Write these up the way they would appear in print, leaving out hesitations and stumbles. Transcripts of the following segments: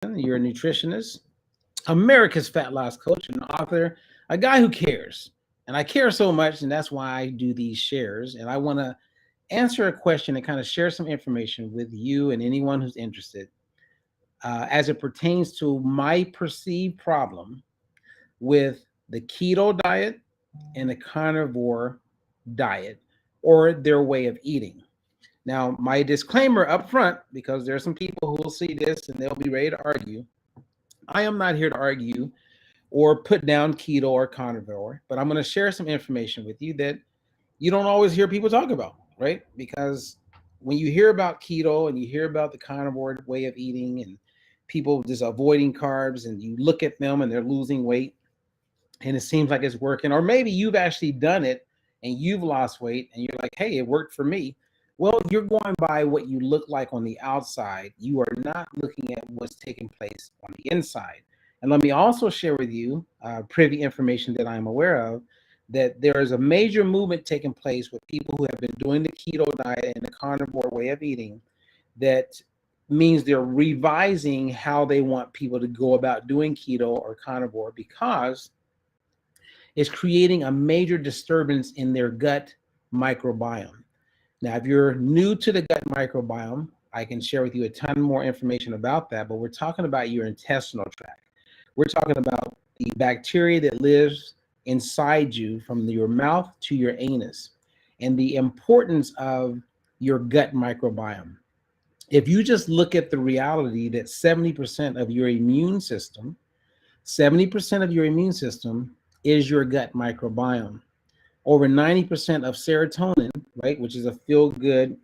You're a nutritionist, America's fat loss coach, and author, a guy who cares. And I care so much, and that's why I do these shares. And I want to answer a question and kind of share some information with you and anyone who's interested as it pertains to my perceived problem with the keto diet and the carnivore diet or their way of eating. Now, my disclaimer up front, because there are some people who will see this and they'll be ready to argue. I am not here to argue or put down keto or carnivore, but I'm going to share some information with you that you don't always hear people talk about, right? Because when you hear about keto and you hear about the carnivore way of eating and people just avoiding carbs and you look at them and they're losing weight and it seems like it's working, or maybe you've actually done it and you've lost weight and you're like, hey, it worked for me. Well, you're going by what you look like on the outside. You are not looking at what's taking place on the inside. And let me also share with you privy information that I'm aware of, that there is a major movement taking place with people who have been doing the keto diet and the carnivore way of eating. That means they're revising how they want people to go about doing keto or carnivore, because it's creating a major disturbance in their gut microbiome. Now, if you're new to the gut microbiome, I can share with you a ton more information about that, but we're talking about your intestinal tract. We're talking about the bacteria that lives inside you from your mouth to your anus and the importance of your gut microbiome. If you just look at the reality that 70% of your immune system, 70% of your immune system is your gut microbiome. Over 90% of serotonin, right, which is a feel-good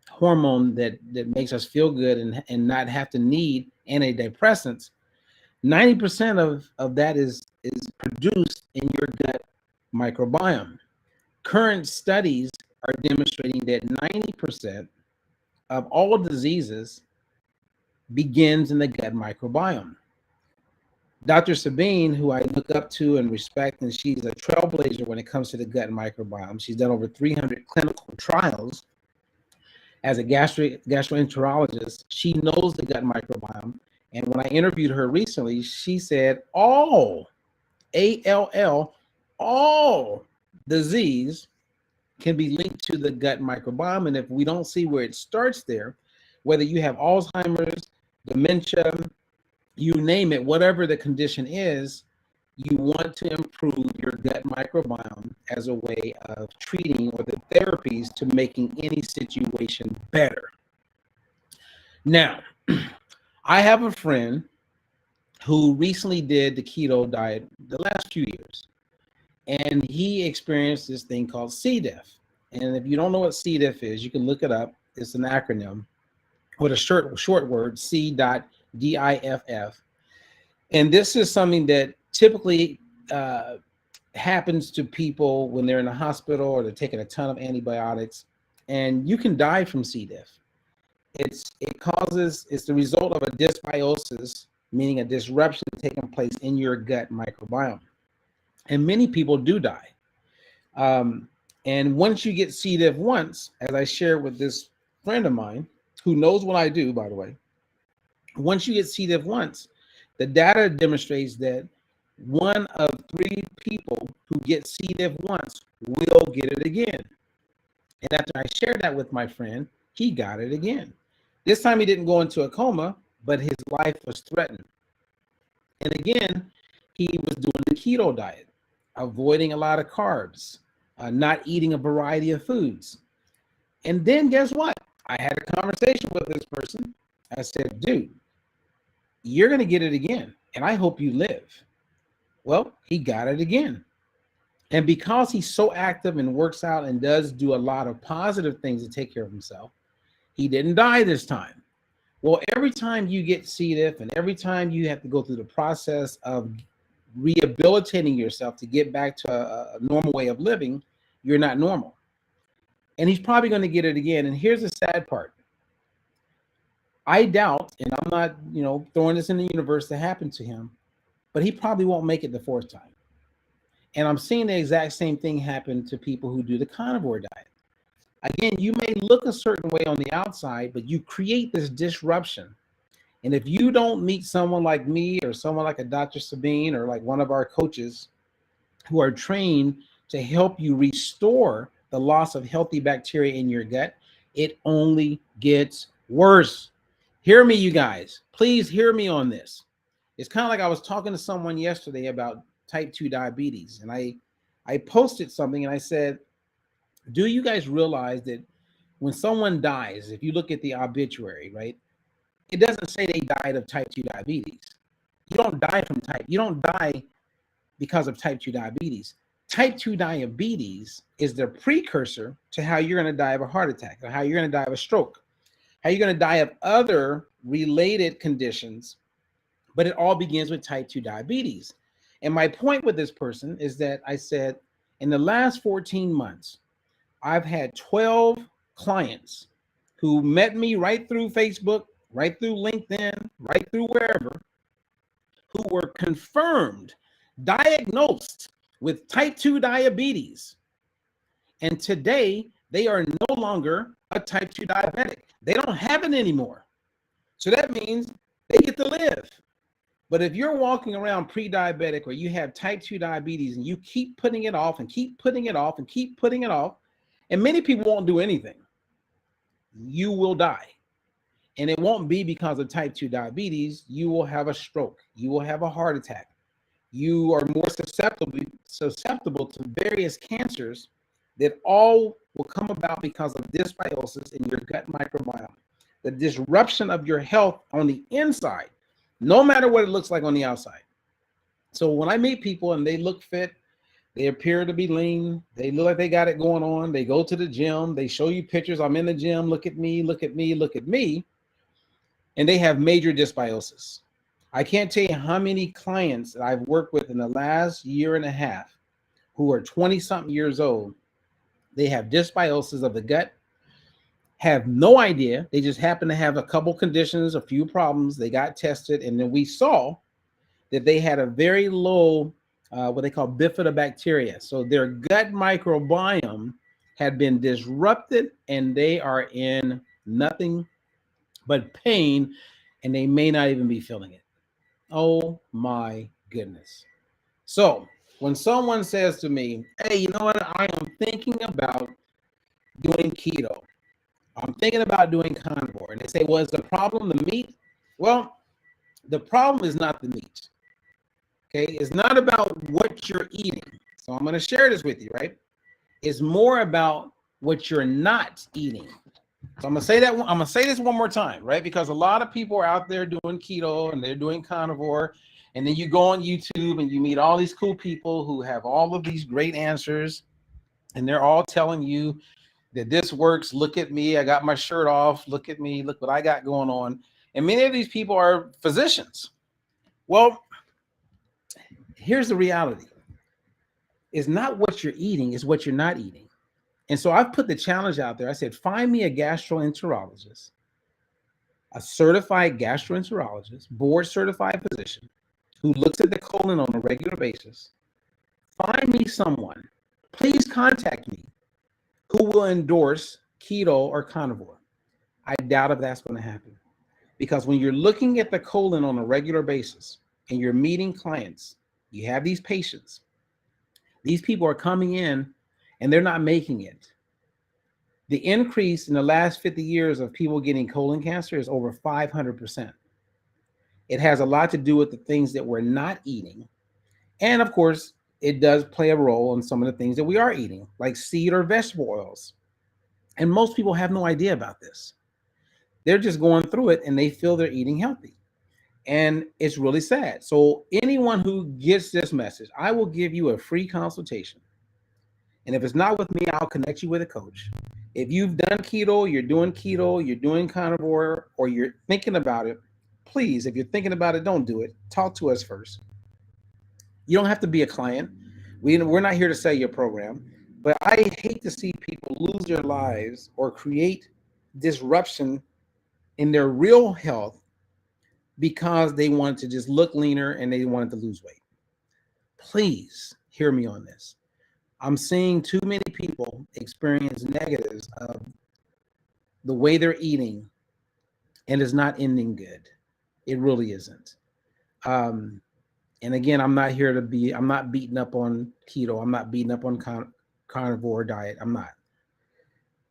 hormone that makes us feel good and not have to need antidepressants, 90% of that is produced in your gut microbiome. Current studies are demonstrating that 90% of all diseases begins in the gut microbiome. Dr. Sabine, who I look up to and respect, and she's a trailblazer when it comes to the gut microbiome. She's done over 300 clinical trials as a gastroenterologist. She knows the gut microbiome. And when I interviewed her recently, she said all, ALL, all disease can be linked to the gut microbiome. And if we don't see where it starts there, whether you have Alzheimer's, dementia, you name it, whatever the condition is, you want to improve your gut microbiome as a way of treating, or the therapies to making any situation better. Now, I have a friend who recently did the keto diet the last few years, and he experienced this thing called C. diff. And if you don't know what C. diff is, you can look it up. It's an acronym with a short word, C.diff. And this is something that typically happens to people when they're in a hospital or they're taking a ton of antibiotics, and you can die from C. diff. It's the result of a dysbiosis, meaning a disruption taking place in your gut microbiome. And many people do die. And once you get C. diff once, as I shared with this friend of mine, who knows what I do, by the way, once you get C. diff once, the data demonstrates that 1 of 3 people who get C. diff once will get it again. And after I shared that with my friend, he got it again. This time he didn't go into a coma, but his life was threatened. And again, he was doing the keto diet, avoiding a lot of carbs, not eating a variety of foods. And then guess what? I had a conversation with this person. I said, dude, you're going to get it again, and I hope you live. Well, he got it again. And because he's so active and works out and does do a lot of positive things to take care of himself, he didn't die this time. Well, every time you get C. diff and every time you have to go through the process of rehabilitating yourself to get back to a normal way of living, you're not normal. And he's probably going to get it again. And here's the sad part. I doubt, and I'm not, throwing this in the universe to happen to him, but he probably won't make it the 4th time. And I'm seeing the exact same thing happen to people who do the carnivore diet. Again, you may look a certain way on the outside, but you create this disruption And if you don't meet someone like me or someone like a Dr. Sabine or like one of our coaches who are trained to help you restore the loss of healthy bacteria in your gut, it only gets worse. Hear me, you guys. Please hear me on this. It's kind of like I was talking to someone yesterday about type 2 diabetes, and I posted something and I said, do you guys realize that when someone dies, if you look at the obituary, right, it doesn't say they died of type 2 diabetes. You don't die because of type 2 diabetes. Type 2 diabetes is the precursor to how you're going to die of a heart attack, or how you're going to die of a stroke, how you're going to die of other related conditions, but it all begins with type 2 diabetes. And my point with this person is that I said, in the last 14 months, I've had 12 clients who met me right through Facebook, right through LinkedIn, right through wherever, who were confirmed, diagnosed with type 2 diabetes. And today, they are no longer a type 2 diabetic. They don't have it anymore. So that means they get to live. But if you're walking around pre-diabetic or you have type 2 diabetes and you keep putting it off and keep putting it off and keep putting it off, and many people won't do anything, you will die. And it won't be because of type 2 diabetes. You will have a stroke. You will have a heart attack. You are more susceptible to various cancers that all will come about because of dysbiosis in your gut microbiome. The disruption of your health on the inside, no matter what it looks like on the outside. So when I meet people and they look fit, they appear to be lean, they look like they got it going on, they go to the gym, they show you pictures, I'm in the gym, look at me, look at me, look at me, and they have major dysbiosis. I can't tell you how many clients that I've worked with in the last year and a half who are 20-something years old. They have dysbiosis of the gut, have no idea. They just happen to have a couple conditions, a few problems. They got tested, and then we saw that they had a very low, what they call bifidobacteria. So their gut microbiome had been disrupted, and they are in nothing but pain, and they may not even be feeling it. Oh my goodness. So when someone says to me, hey, you know what? I am thinking about doing keto. I'm thinking about doing carnivore. And they say, well, is the problem the meat? Well, the problem is not the meat. Okay. It's not about what you're eating. So I'm going to share this with you, right? It's more about what you're not eating. So I'm gonna say this one more time, right? Because a lot of people are out there doing keto and they're doing carnivore, and then you go on YouTube and you meet all these cool people who have all of these great answers, and they're all telling you that this works. Look at me, I got my shirt off. Look at me, look what I got going on. And many of these people are physicians. Well, here's the reality: it's not what you're eating, it's what you're not eating. And so I've put the challenge out there. I said, find me a gastroenterologist, a certified gastroenterologist, board certified physician who looks at the colon on a regular basis. Find me someone, please contact me, who will endorse keto or carnivore. I doubt if that's going to happen, because when you're looking at the colon on a regular basis and you're meeting clients, you have these patients, these people are coming in and they're not making it. The increase in the last 50 years of people getting colon cancer is over 500%. It has a lot to do with the things that we're not eating. And of course, it does play a role in some of the things that we are eating, like seed or vegetable oils. And most people have no idea about this. They're just going through it and they feel they're eating healthy. And it's really sad. So anyone who gets this message, I will give you a free consultation. And if it's not with me, I'll connect you with a coach. If you've done keto, you're doing carnivore, or you're thinking about it, please, if you're thinking about it, don't do it. Talk to us first. You don't have to be a client. We're not here to sell your program, but I hate to see people lose their lives or create disruption in their real health because they want to just look leaner and they wanted to lose weight. Please hear me on this. I'm seeing too many people experience negatives of the way they're eating, and it's not ending good. It really isn't. Um, and again, I'm not beating up on keto. I'm not beating up on carnivore diet. I'm not.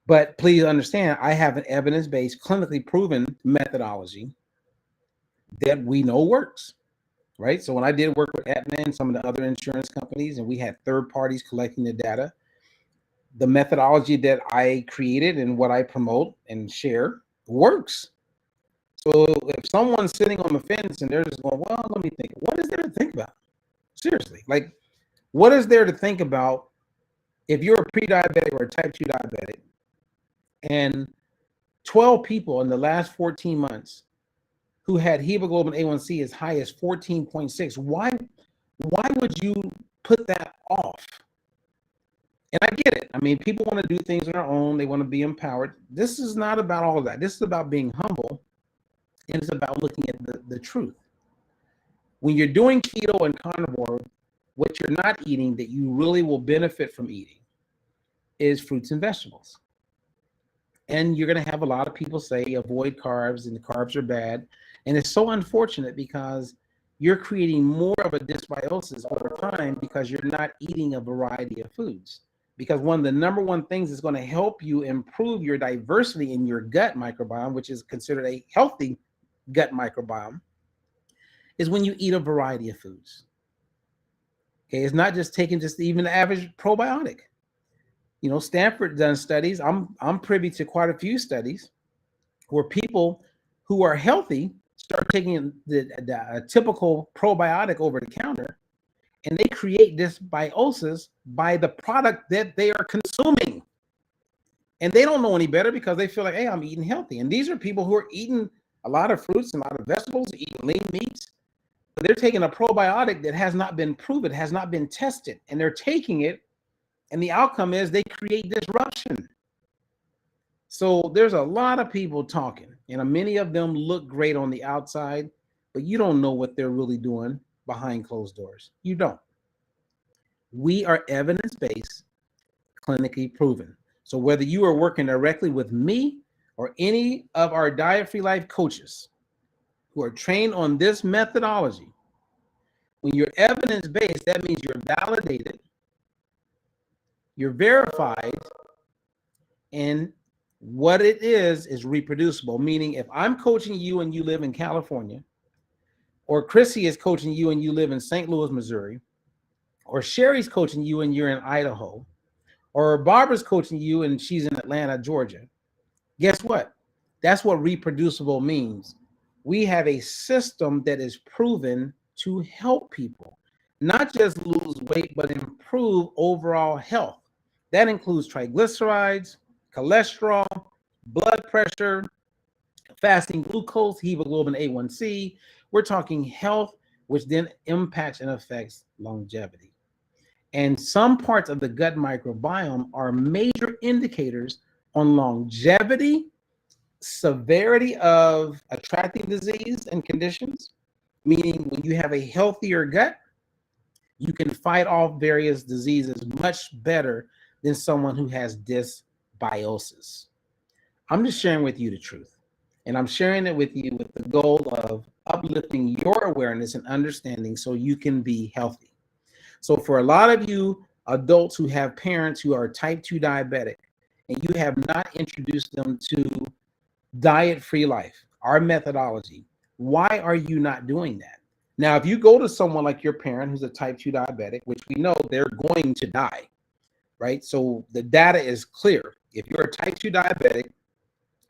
But please understand, I have an evidence-based, clinically proven methodology that we know works, right? So when I did work with Aetna and some of the other insurance companies, and we had third parties collecting the data, the methodology that I created and what I promote and share works. So if someone's sitting on the fence and they're just going, well, let me think, what is there to think about? Seriously, like, what is there to think about if you're a pre-diabetic or a type 2 diabetic and 12 people in the last 14 months who had hemoglobin A1C as high as 14.6? Why would you put that off? And I get it. I mean, people want to do things on their own. They want to be empowered. This is not about all of that. This is about being humble, and it's about looking at the truth. When you're doing keto and carnivore, what you're not eating that you really will benefit from eating is fruits and vegetables. And you're going to have a lot of people say avoid carbs and the carbs are bad. And it's so unfortunate because you're creating more of a dysbiosis over time because you're not eating a variety of foods. Because one of the number one things that's going to help you improve your diversity in your gut microbiome, which is considered a healthy gut microbiome, is when you eat a variety of foods. Okay, it's not just taking just even the average probiotic. You know, Stanford done studies. I'm privy to quite a few studies where people who are healthy start taking the typical probiotic over the counter, and they create dysbiosis by the product that they are consuming. And they don't know any better because they feel like, hey, I'm eating healthy. And these are people who are eating a lot of fruits and a lot of vegetables, eating lean meats. But they're taking a probiotic that has not been proven, has not been tested, and they're taking it, and the outcome is they create disruption. So there's a lot of people talking, and many of them look great on the outside, but you don't know what they're really doing behind closed doors. You don't. We are evidence-based, clinically proven. So whether you are working directly with me or any of our Diet Free Life coaches who are trained on this methodology, when you're evidence-based, that means you're validated, you're verified, and what it is reproducible. Meaning if I'm coaching you and you live in California, or Chrissy is coaching you and you live in St. Louis, Missouri, or Sherry's coaching you and you're in Idaho, or Barbara's coaching you and she's in Atlanta, Georgia, guess what? That's what reproducible means. We have a system that is proven to help people, not just lose weight, but improve overall health. That includes triglycerides, cholesterol, blood pressure, fasting glucose, hemoglobin A1C. We're talking health, which then impacts and affects longevity. And some parts of the gut microbiome are major indicators on longevity, severity of attracting disease and conditions, meaning when you have a healthier gut, you can fight off various diseases much better than someone who has dysbiosis. I'm just sharing with you the truth. And I'm sharing it with you with the goal of uplifting your awareness and understanding so you can be healthy. So for a lot of you adults who have parents who are type 2 diabetic and you have not introduced them to Diet Free Life, our methodology, why are you not doing that? Now, if you go to someone like your parent who's a type 2 diabetic, which we know they're going to die, right? So the data is clear. If you're a type 2 diabetic,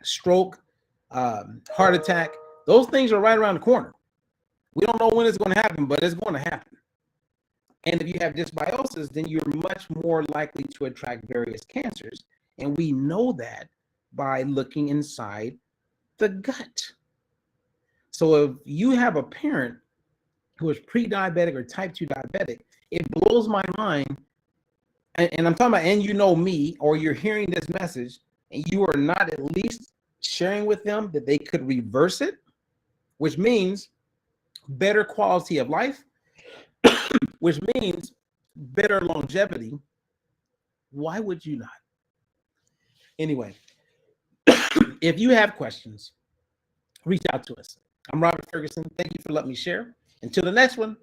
stroke, heart attack, those things are right around the corner. We don't know when it's going to happen, but it's going to happen. And if you have dysbiosis, then you're much more likely to attract various cancers. And we know that by looking inside the gut. So if you have a parent who is pre-diabetic or type 2 diabetic, it blows my mind. And I'm talking about, and you know me, or you're hearing this message, and you are not at least sharing with them that they could reverse it, which means better quality of life, which means better longevity. Why would you not? Anyway, if you have questions, reach out to us. I'm Robert Ferguson. Thank you for letting me share. Until the next one.